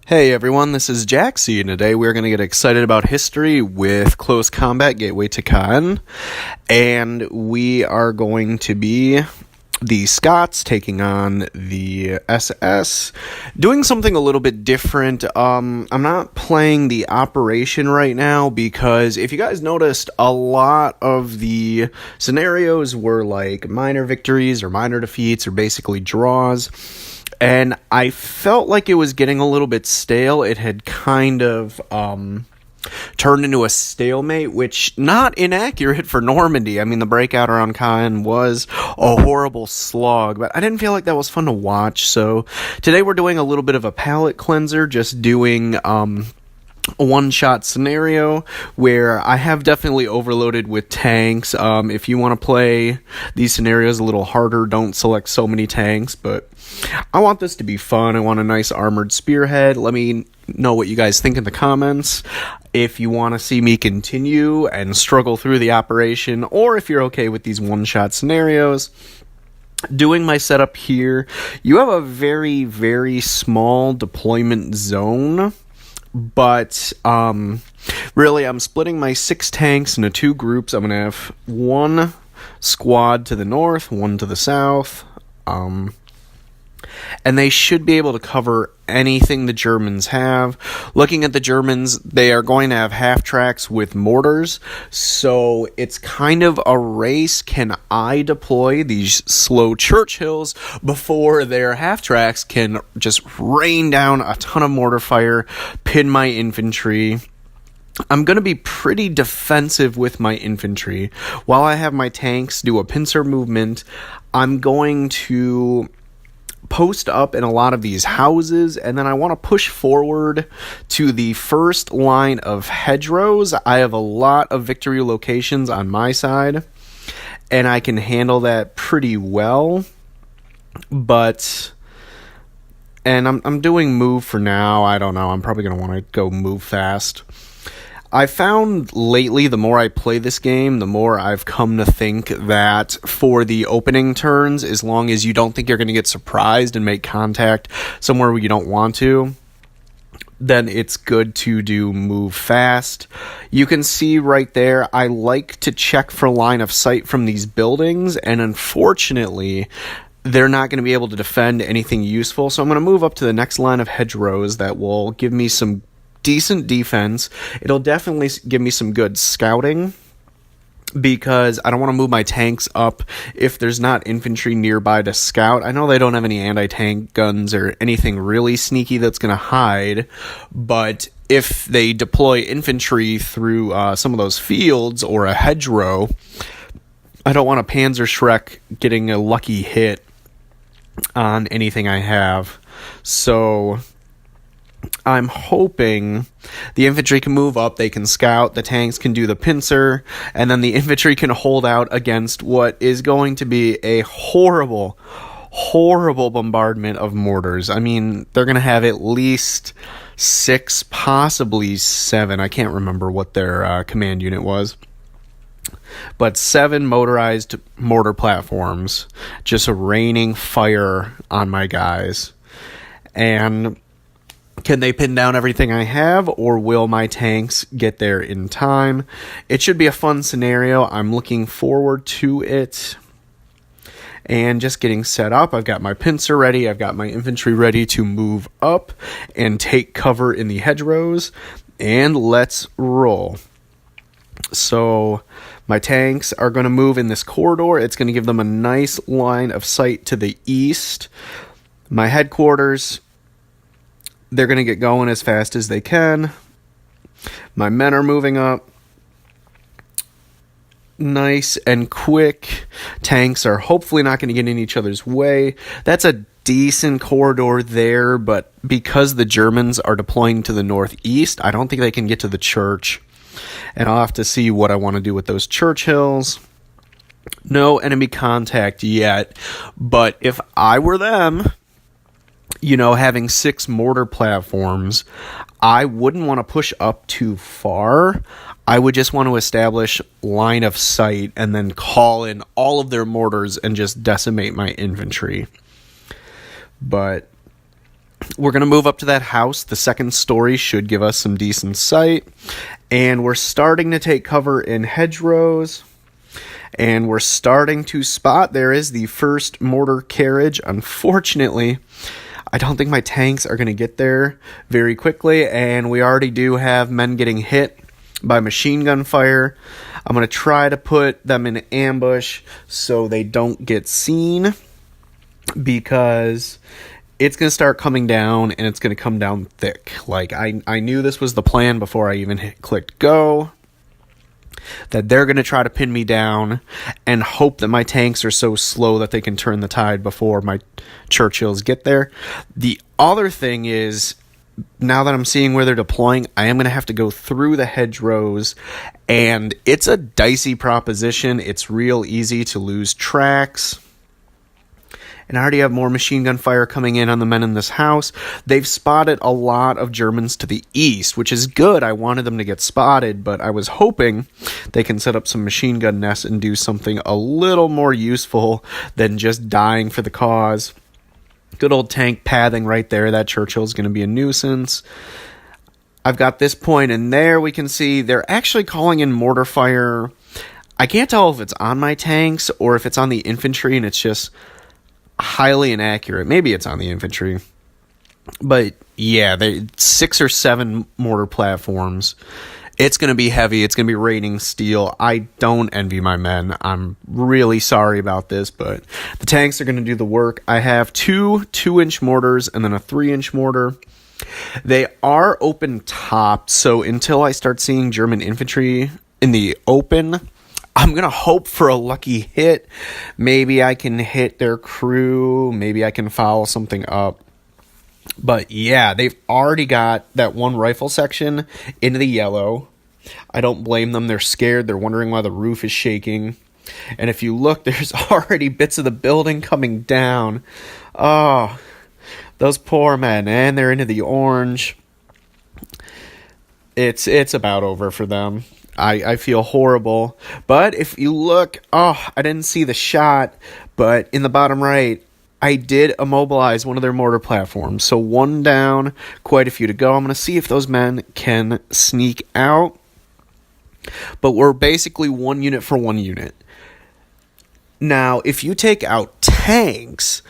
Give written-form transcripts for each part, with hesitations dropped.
Hey everyone, this is Jaxie, and today we're going to get excited about history with Close Combat Gateway to Caen, and we are going to be the Scots taking on the SS, doing something a little bit different. I'm not playing the operation right now because if you guys noticed, a lot of the scenarios were like minor victories or minor defeats or basically draws. And I felt like it was getting a little bit stale. It had kind of turned into a stalemate, which not inaccurate for Normandy. I mean, the breakout around Caen was a horrible slog, but I didn't feel like that was fun to watch. So today we're doing a little bit of a palate cleanser, just doing a one-shot scenario where I have definitely overloaded with tanks. If you want to play these scenarios a little harder, don't select so many tanks, but I want this to be fun. I want a nice armored spearhead. Let me know what you guys think in the comments. If you want to see me continue and struggle through the operation, or if you're okay with these one-shot scenarios. Doing my setup here, you have a very, very small deployment zone. But, really, I'm splitting my 6 tanks into 2 groups. I'm going to have 1 squad to the north, 1 to the south, and they should be able to cover anything the Germans have. Looking at the Germans, they are going to have half-tracks with mortars, so it's kind of a race. Can I deploy these slow Churchills before their half-tracks can just rain down a ton of mortar fire, pin my infantry? I'm going to be pretty defensive with my infantry. While I have my tanks do a pincer movement, I'm going to post up in a lot of these houses, and then I want to push forward to the first line of hedgerows. I have a lot of victory locations on my side, and I can handle that pretty well. And I'm doing move for now. I don't know. I'm probably going to want to go move fast. I found lately, the more I play this game, the more I've come to think that for the opening turns, as long as you don't think you're going to get surprised and make contact somewhere where you don't want to, then it's good to do move fast. You can see right there, I like to check for line of sight from these buildings, and unfortunately, they're not going to be able to defend anything useful, so I'm going to move up to the next line of hedgerows that will give me some decent defense. It'll definitely give me some good scouting because I don't want to move my tanks up if there's not infantry nearby to scout. I know they don't have any anti-tank guns or anything really sneaky that's going to hide, but if they deploy infantry through some of those fields or a hedgerow, I don't want a Panzerschreck getting a lucky hit on anything I have. So I'm hoping the infantry can move up, they can scout, the tanks can do the pincer, and then the infantry can hold out against what is going to be a horrible, horrible bombardment of mortars. I mean, they're going to have at least 6, possibly 7. I can't remember what their command unit was. But 7 motorized mortar platforms just raining fire on my guys. And can they pin down everything I have, or will my tanks get there in time? It should be a fun scenario. I'm looking forward to it. And just getting set up. I've got my pincer ready. I've got my infantry ready to move up and take cover in the hedgerows. And let's roll. So my tanks are going to move in this corridor. It's going to give them a nice line of sight to the east. My headquarters, they're going to get going as fast as they can. My men are moving up. Nice and quick. Tanks are hopefully not going to get in each other's way. That's a decent corridor there, but because the Germans are deploying to the northeast, I don't think they can get to the church. And I'll have to see what I want to do with those Churchills. No enemy contact yet, but if I were them, having 6 mortar platforms, I wouldn't want to push up too far. I would just want to establish line of sight and then call in all of their mortars and just decimate my infantry. But We're going to move up to that house. The second story should give us some decent sight. And we're starting to take cover in hedgerows. And we're starting to spot there is the first mortar carriage. Unfortunately, I don't think my tanks are going to get there very quickly. And we already do have men getting hit by machine gun fire. I'm going to try to put them in ambush so they don't get seen, because it's going to start coming down, and it's going to come down thick. Like, I knew this was the plan before I even clicked go, that they're going to try to pin me down and hope that my tanks are so slow that they can turn the tide before my Churchills get there. The other thing is, now that I'm seeing where they're deploying, I am going to have to go through the hedgerows, and it's a dicey proposition. It's real easy to lose tracks. And I already have more machine gun fire coming in on the men in this house. They've spotted a lot of Germans to the east, which is good. I wanted them to get spotted, but I was hoping they can set up some machine gun nests and do something a little more useful than just dying for the cause. Good old tank pathing right there. That Churchill is going to be a nuisance. I've got this point, and there we can see they're actually calling in mortar fire. I can't tell if it's on my tanks or if it's on the infantry, and it's just highly inaccurate. Maybe it's on the infantry. But yeah, 6 or 7 mortar platforms. It's going to be heavy. It's going to be raining steel. I don't envy my men. I'm really sorry about this, but the tanks are going to do the work. I have 2 2-inch mortars and then a 3-inch mortar. They are open topped, so until I start seeing German infantry in the open, I'm going to hope for a lucky hit. Maybe I can hit their crew. Maybe I can foul something up. But yeah, they've already got that one rifle section into the yellow. I don't blame them. They're scared. They're wondering why the roof is shaking. And if you look, there's already bits of the building coming down. Oh, those poor men. And they're into the orange. It's about over for them. I feel horrible. But if you look, I didn't see the shot, but in the bottom right, I did immobilize one of their mortar platforms. So 1 down, quite a few to go. I'm going to see if those men can sneak out. But we're basically 1 unit for 1 unit. Now, if you take out tanks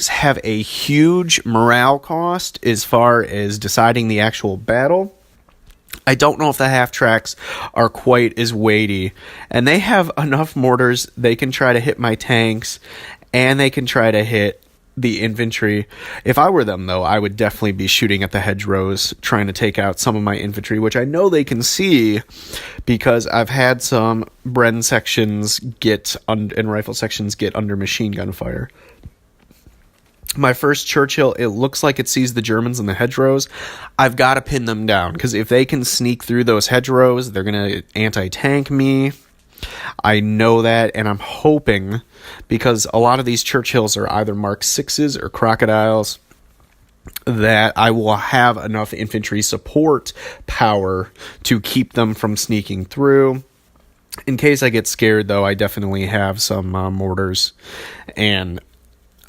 have a huge morale cost as far as deciding the actual battle. I don't know if the half-tracks are quite as weighty. And they have enough mortars, they can try to hit my tanks, and they can try to hit the infantry. If I were them, though, I would definitely be shooting at the hedgerows, trying to take out some of my infantry, which I know they can see because I've had some Bren sections and rifle sections get under machine gun fire. My first Churchill, it looks like it sees the Germans in the hedgerows. I've got to pin them down, because if they can sneak through those hedgerows, they're going to anti-tank me. I know that, and I'm hoping, because a lot of these Churchills are either Mark 6s or Crocodiles, that I will have enough infantry support power to keep them from sneaking through. In case I get scared, though, I definitely have some mortars, and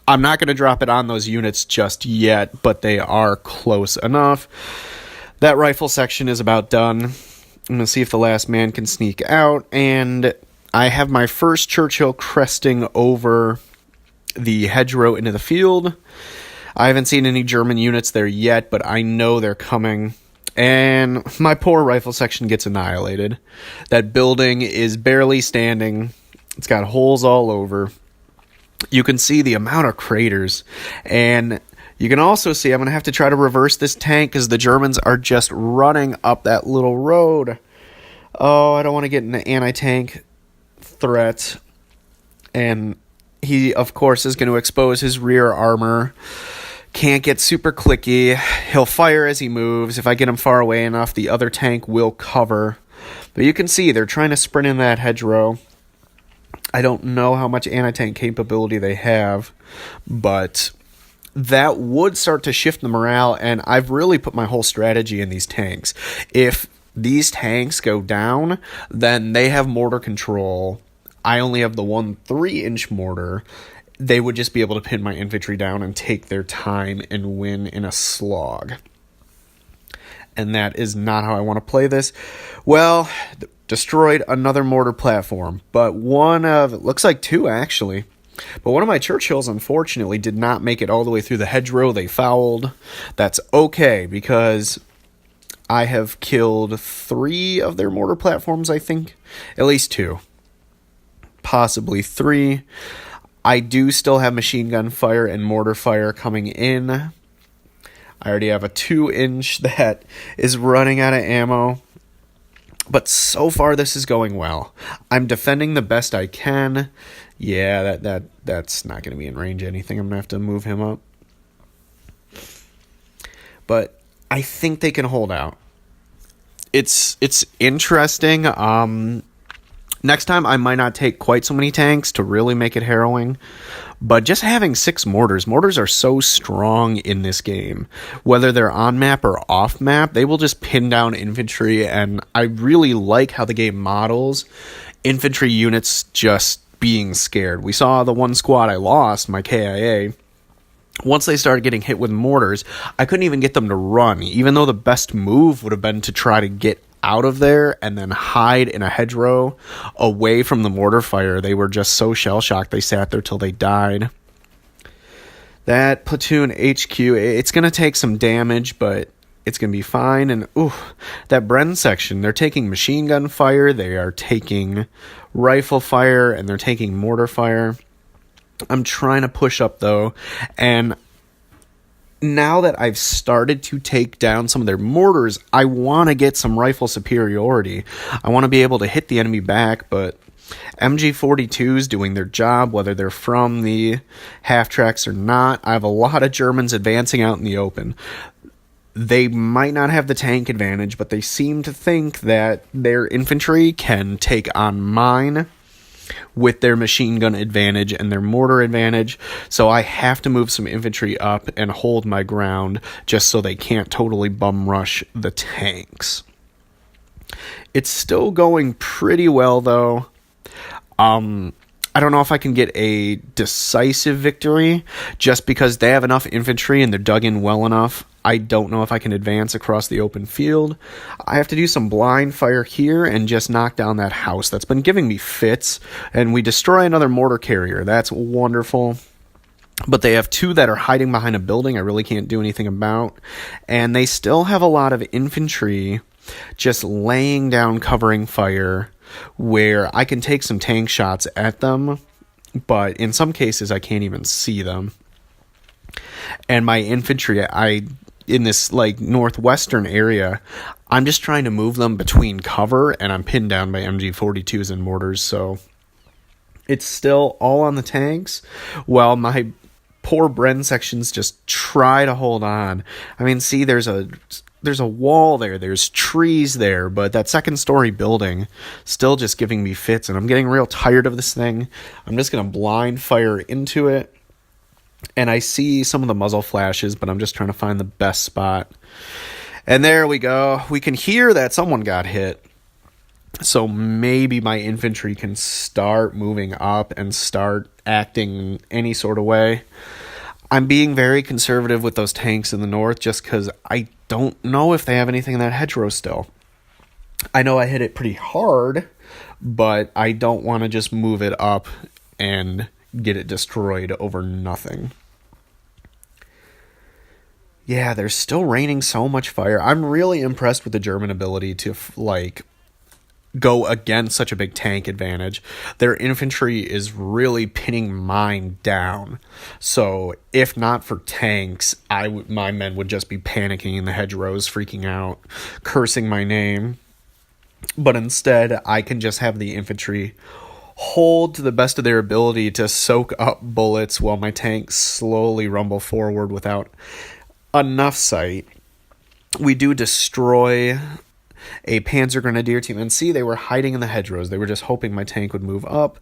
I'm not going to drop it on those units just yet, but they are close enough. That rifle section is about done. I'm going to see if the last man can sneak out, and I have my first Churchill cresting over the hedgerow into the field. I haven't seen any German units there yet, but I know they're coming, and my poor rifle section gets annihilated. That building is barely standing. It's got holes all over. You can see the amount of craters, and you can also see I'm going to have to try to reverse this tank because the Germans are just running up that little road. Oh, I don't want to get an anti-tank threat, and he, of course, is going to expose his rear armor. Can't get super clicky. He'll fire as he moves. If I get him far away enough, the other tank will cover. But you can see they're trying to sprint in that hedgerow. I don't know how much anti-tank capability they have, but that would start to shift the morale, and I've really put my whole strategy in these tanks. If these tanks go down, then they have mortar control. I only have the 1 3-inch mortar. they would just be able to pin my infantry down and take their time and win in a slog. And that is not how I want to play this. Well, destroyed another mortar platform, but it looks like two actually. But one of my Churchills, unfortunately, did not make it all the way through the hedgerow. They fouled. That's okay, because I have killed 3 of their mortar platforms, I think. At least 2. Possibly 3. I do still have machine gun fire and mortar fire coming in. I already have a 2-inch that is running out of ammo. But so far, this is going well. I'm defending the best I can. Yeah, that's not going to be in range of anything. I'm going to have to move him up. But I think they can hold out. It's interesting. Next time, I might not take quite so many tanks to really make it harrowing. But just having 6 mortars are so strong in this game. Whether they're on map or off map, they will just pin down infantry. And I really like how the game models infantry units just being scared. We saw the one squad I lost, my KIA. Once they started getting hit with mortars, I couldn't even get them to run, even though the best move would have been to try to get out of there and then hide in a hedgerow away from the mortar fire. They were just so shell-shocked they sat there till they died. That platoon HQ, it's going to take some damage, but it's going to be fine. And that Bren section, they're taking machine gun fire, they are taking rifle fire, and they're taking mortar fire. I'm trying to push up, though, and now that I've started to take down some of their mortars, I want to get some rifle superiority. I want to be able to hit the enemy back, but MG42s doing their job, whether they're from the half-tracks or not. I have a lot of Germans advancing out in the open. They might not have the tank advantage, but they seem to think that their infantry can take on mine with their machine gun advantage and their mortar advantage, so I have to move some infantry up and hold my ground just so they can't totally bum rush the tanks. It's still going pretty well, though. I don't know if I can get a decisive victory just because they have enough infantry and they're dug in well enough. I don't know if I can advance across the open field. I have to do some blind fire here and just knock down that house that's been giving me fits. And we destroy another mortar carrier. That's wonderful. But they have 2 that are hiding behind a building I really can't do anything about. And they still have a lot of infantry just laying down covering fire where I can take some tank shots at them. But in some cases, I can't even see them. And my infantry, in this northwestern area, I'm just trying to move them between cover, and I'm pinned down by MG42s and mortars, so it's still all on the tanks, while my poor Bren sections just try to hold on. I mean, see, there's a wall there, there's trees there, but that second-story building still just giving me fits, and I'm getting real tired of this thing. I'm just going to blind fire into it. And I see some of the muzzle flashes, but I'm just trying to find the best spot. And there we go. We can hear that someone got hit. So maybe my infantry can start moving up and start acting any sort of way. I'm being very conservative with those tanks in the north just because I don't know if they have anything in that hedgerow still. I know I hit it pretty hard, but I don't want to just move it up and get it destroyed over nothing. Yeah, they're still raining so much fire. I'm really impressed with the German ability to go against such a big tank advantage. Their infantry is really pinning mine down. So if not for tanks, my men would just be panicking in the hedgerows, freaking out, cursing my name. But instead, I can just have the infantry hold to the best of their ability to soak up bullets while my tanks slowly rumble forward without enough sight. We do destroy a Panzer Grenadier team, and see, they were hiding in the hedgerows. They were just hoping my tank would move up.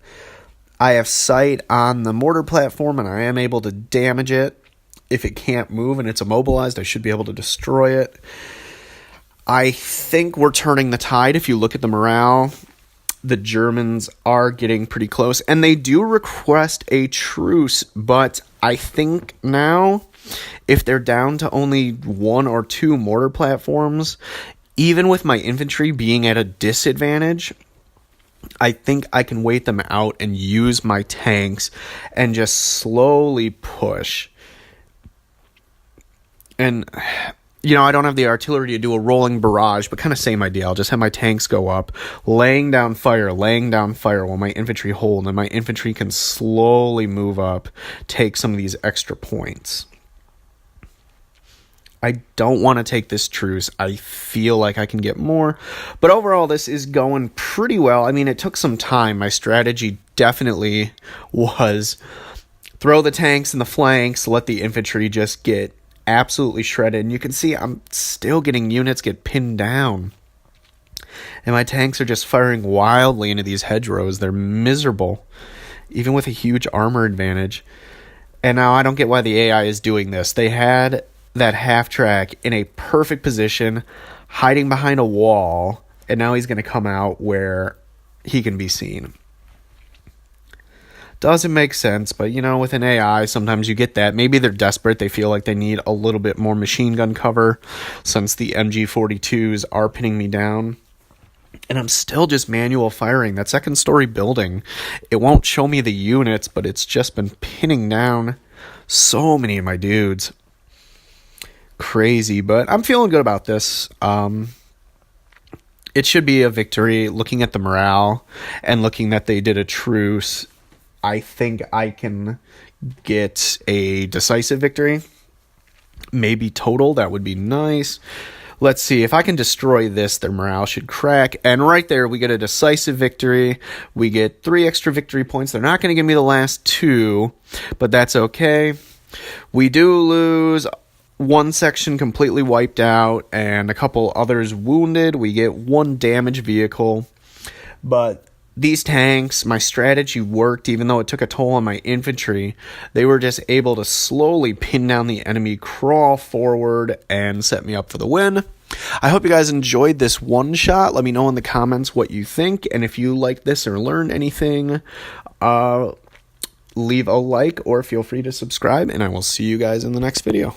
I have sight on the mortar platform, and I am able to damage it. If it can't move and it's immobilized, I should be able to destroy it. I think we're turning the tide if you look at the morale. the Germans are getting pretty close, and they do request a truce, but I think now, if they're down to only 1 or 2 mortar platforms, even with my infantry being at a disadvantage, I think I can wait them out and use my tanks and just slowly push. And, I don't have the artillery to do a rolling barrage, but kind of same idea. I'll just have my tanks go up, laying down fire while my infantry hold, and my infantry can slowly move up, take some of these extra points. I don't want to take this truce. I feel like I can get more. But overall, this is going pretty well. I mean, it took some time. My strategy definitely was throw the tanks in the flanks, let the infantry just get absolutely shredded. And you can see I'm still getting units get pinned down. And my tanks are just firing wildly into these hedgerows. They're miserable, even with a huge armor advantage. And now I don't get why the AI is doing this. They had that half track in a perfect position, hiding behind a wall, and now he's going to come out where he can be seen. Doesn't make sense, but with an AI, sometimes you get that. Maybe they're desperate. They feel like they need a little bit more machine gun cover since the MG42s are pinning me down. And I'm still just manual firing. That second story building, it won't show me the units, but it's just been pinning down so many of my dudes. Crazy, but I'm feeling good about this. It should be a victory. Looking at the morale and looking that they did a truce, I think I can get a decisive victory. Maybe total, that would be nice. Let's see, if I can destroy this, their morale should crack. And right there, we get a decisive victory. We get 3 extra victory points. They're not going to give me the last 2, but that's okay. We do lose 1 section completely wiped out and a couple others wounded. We get 1 damaged vehicle. But these tanks, my strategy worked, even though it took a toll on my infantry. They were just able to slowly pin down the enemy, crawl forward, and set me up for the win. I hope you guys enjoyed this one shot. Let me know in the comments what you think, and if you liked this or learned anything, leave a like or feel free to subscribe, and I will see you guys in the next video.